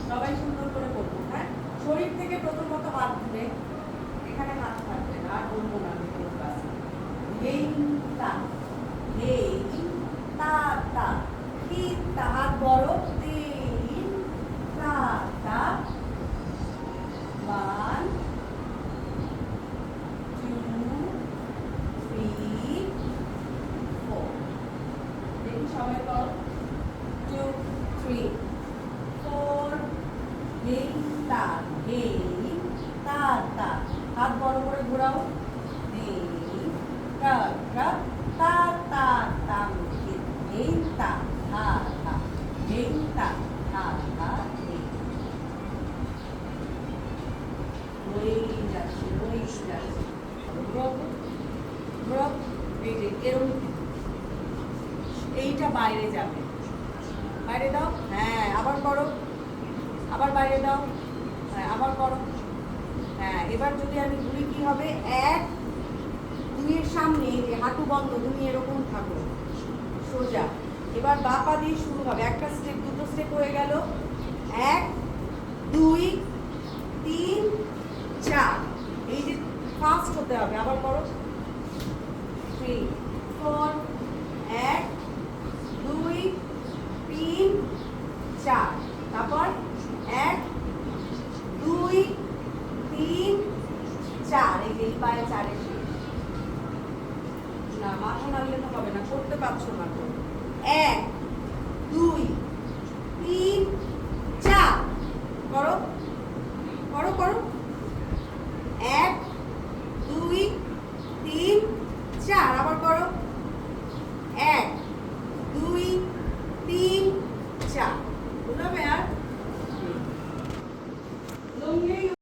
সবাই সুন্দর করে করবো। হ্যাঁ, শরীর থেকে প্রথমত হাত ধরে এখানে হাত থাকবে না, আর বলবো না হাত বড়, তিন তা তা 1 2 3 4 দেখি সবাই বল 2 3 4 হেই তা তা হাত বড় করে ঘোরাও, হেই তা তা তা তা তা হেই তা হা হা হেই তা হা হা হেই ওই যাচ্ছে এরকম এইটা বাইরে যাবে, বাইরে দাও, হ্যাঁ আবার করো, আবার বাইরে দাও, হ্যাঁ আবার করো, হ্যাঁ এবার যদি আমি ঘুরি কি হবে, 1 2 এর সামনে যে হাঁটু বন্ধ, তুমি এরকম থাকো সোজা। এবার বাঁ পা দিয়ে শুরু হবে, একটা স্টেপ, দুটো স্টেপ হয়ে গেল, 1 2 3 4 এই যে ফাস্ট হতে হবে, আবার করো 3 4 1 2 3 4 তারপর 1 2 3 4 এই যে পায়ে 4 এ না, মাথা নাড়লে তো হবে না, করতে পারছো না তো। 1 2 3